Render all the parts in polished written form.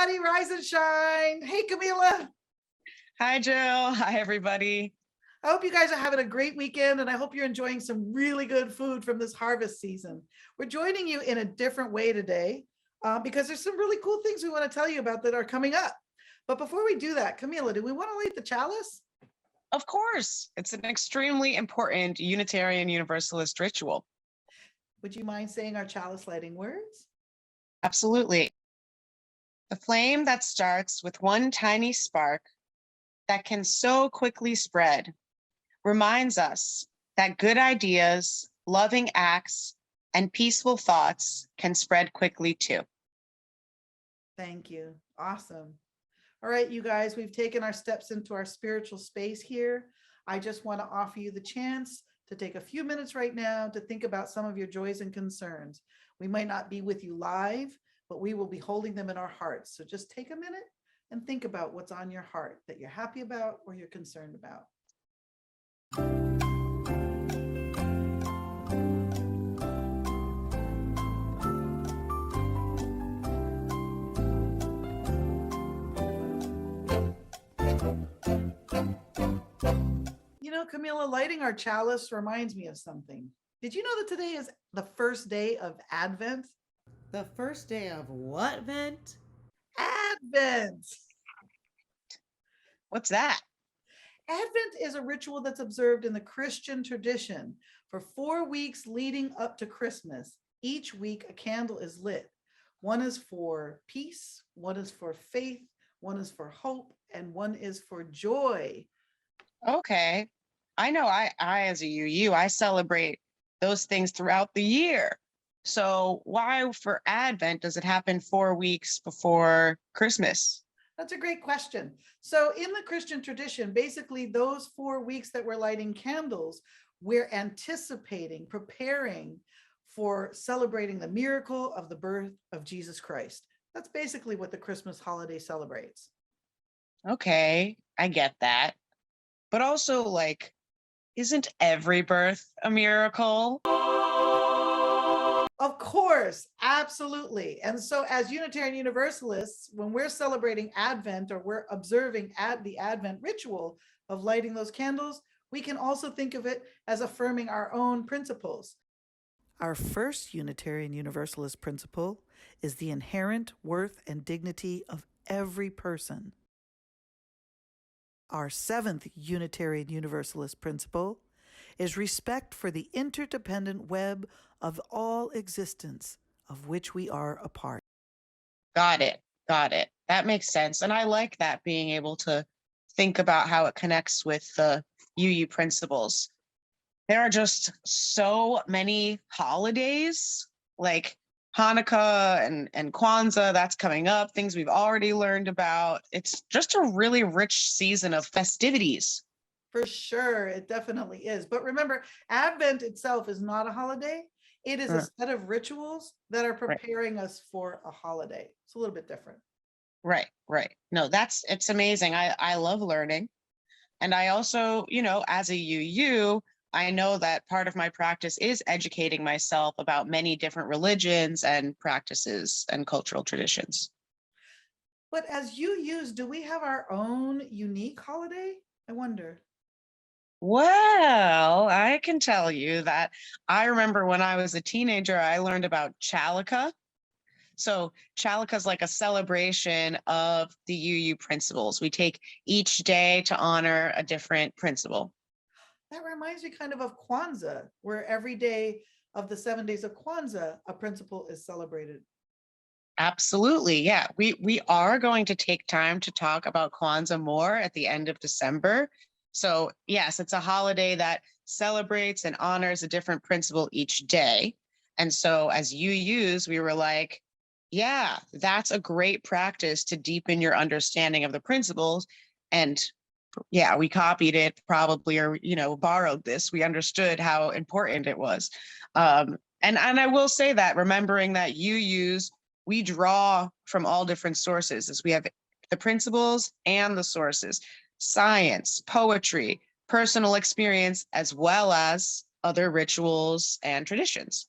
everybody, rise and shine. Hey, Kamila. Hi, Jill. Hi, everybody. I hope you guys are having a great weekend, and I hope you're enjoying some really good food from this harvest season. We're joining you in a different way today because there's some really cool things we want to tell you about that are coming up. But before we do that, Kamila, do we want to light the chalice? Of course, it's an extremely important Unitarian Universalist ritual. Would you mind saying our chalice lighting words? Absolutely. The flame that starts with one tiny spark that can so quickly spread reminds us that good ideas, loving acts, and peaceful thoughts can spread quickly too. Thank you. Awesome. All right, you guys, we've taken our steps into our spiritual space here. I just want to offer you the chance to take a few minutes right now to think about some of your joys and concerns. We might not be with you live, but we will be holding them in our hearts. So just take a minute and think about what's on your heart that you're happy about or you're concerned about. You know, Kamila, lighting our chalice reminds me of something. Did you know that today is the first day of Advent? The first day of what, Vent? Advent. What's that? Advent is a ritual that's observed in the Christian tradition for 4 weeks leading up to Christmas. Each week, a candle is lit. One is for peace, one is for faith, one is for hope, and one is for joy. Okay. I know I as a UU, I celebrate those things throughout the year. So why for Advent does it happen 4 weeks before Christmas? That's a great question. So in the Christian tradition, basically those 4 weeks that we're lighting candles, we're anticipating, preparing for celebrating the miracle of the birth of Jesus Christ. That's basically what the Christmas holiday celebrates. Okay, I get that. But also, like, isn't every birth a miracle? Of course, absolutely. And so as Unitarian Universalists, when we're celebrating Advent or we're observing the Advent ritual of lighting those candles, we can also think of it as affirming our own principles. Our first Unitarian Universalist principle is the inherent worth and dignity of every person. Our seventh Unitarian Universalist principle is respect for the interdependent web of all existence of which we are a part. Got it. Got it. That makes sense. And I like that, being able to think about how it connects with the UU principles. There are just so many holidays, like Hanukkah and Kwanzaa, that's coming up, things we've already learned about. It's just a really rich season of festivities. For sure, it definitely is. But remember, Advent itself is not a holiday. It is a set of rituals that are preparing us for a holiday. It's a little bit different. Right, right. No, it's amazing. I love learning. And I also, as a UU, I know that part of my practice is educating myself about many different religions and practices and cultural traditions. But as UUs, do we have our own unique holiday? I wonder. Well, I can tell you that I remember when I was a teenager, I learned about Chalica. So Chalica is like a celebration of the UU principles. We take each day to honor a different principle. That reminds me kind of Kwanzaa, where every day of the 7 days of Kwanzaa, a principle is celebrated. Absolutely. Yeah. We are going to take time to talk about Kwanzaa more at the end of December. So yes, it's a holiday that celebrates and honors a different principle each day. And so as UUs, we were like, yeah, that's a great practice to deepen your understanding of the principles. And yeah, we copied it probably, or, borrowed this. We understood how important it was. And I will say that, remembering that UUs, we draw from all different sources, as we have the principles and the sources, science, poetry, personal experience, as well as other rituals and traditions.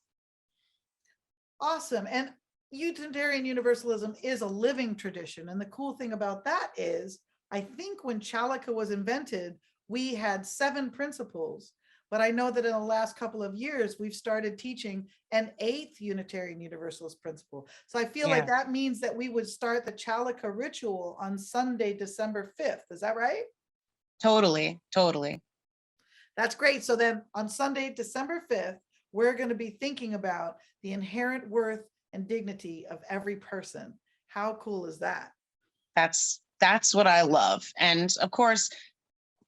Awesome. And Unitarian Universalism is a living tradition. And the cool thing about that is, I think when Chalika was invented, we had 7 principles. But I know that in the last couple of years, we've started teaching an 8th Unitarian Universalist principle. So I feel like Yeah. that means that we would start the Chalika ritual on Sunday, December 5th. Is that right? Totally. Totally. That's great. So then on Sunday, December 5th, we're going to be thinking about the inherent worth and dignity of every person. How cool is that? That's what I love. And of course,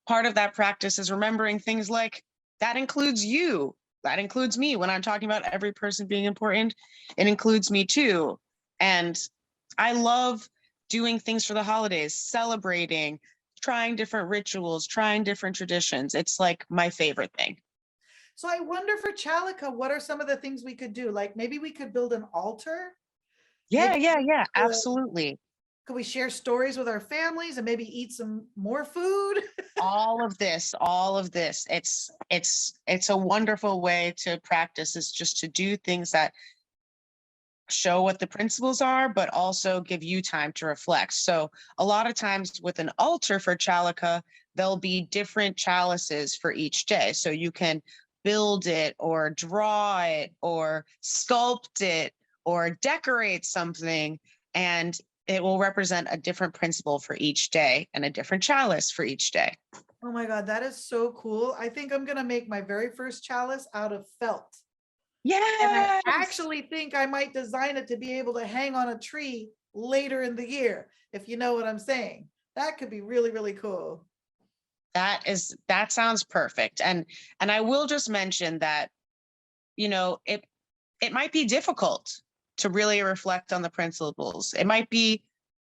part of that practice is remembering things like that includes you. That includes me. When I'm talking about every person being important, it includes me too. And I love doing things for the holidays, celebrating, trying different rituals, trying different traditions. It's like my favorite thing. So I wonder for Chalika, what are some of the things we could do? Like maybe we could build an altar. Yeah, Maybe yeah, yeah, could, absolutely. could we share stories with our families and maybe eat some more food? All of this. It's a wonderful way to practice, is just to do things that show what the principles are, but also give you time to reflect. So a lot of times with an altar for Chalika, there'll be different chalices for each day. So you can build it or draw it or sculpt it or decorate something, and it will represent a different principle for each day and a different chalice for each day. Oh my God, that is so cool. I think I'm going to make my very first chalice out of felt. And I Yes. actually think I might design it to be able to hang on a tree later in the year, if you know what I'm saying. That could be really, really cool. That sounds perfect. And I will just mention that, it might be difficult to really reflect on the principles. It might be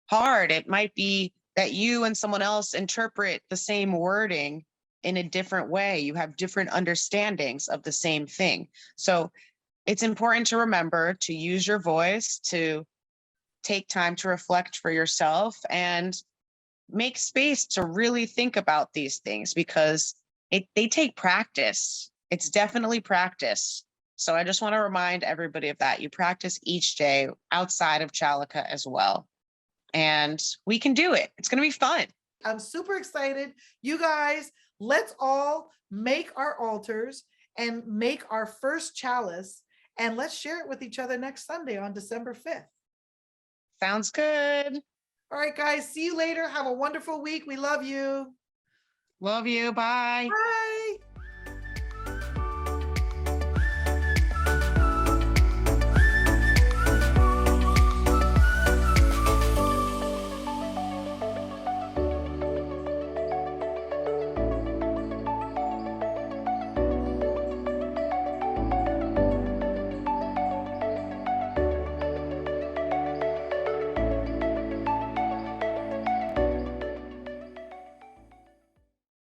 hard. It might be that you and someone else interpret the same wording in a different way. You have different understandings of the same thing. So it's important to remember to use your voice, to take time to reflect for yourself, and make space to really think about these things, because they take practice. It's definitely practice. So I just want to remind everybody of that. You practice each day outside of Chalika as well. And we can do it. It's going to be fun. I'm super excited. You guys, let's all make our altars and make our first chalice, and let's share it with each other next Sunday on December 5th. Sounds good. All right, guys, see you later. Have a wonderful week. We love you. Love you. Bye. Bye.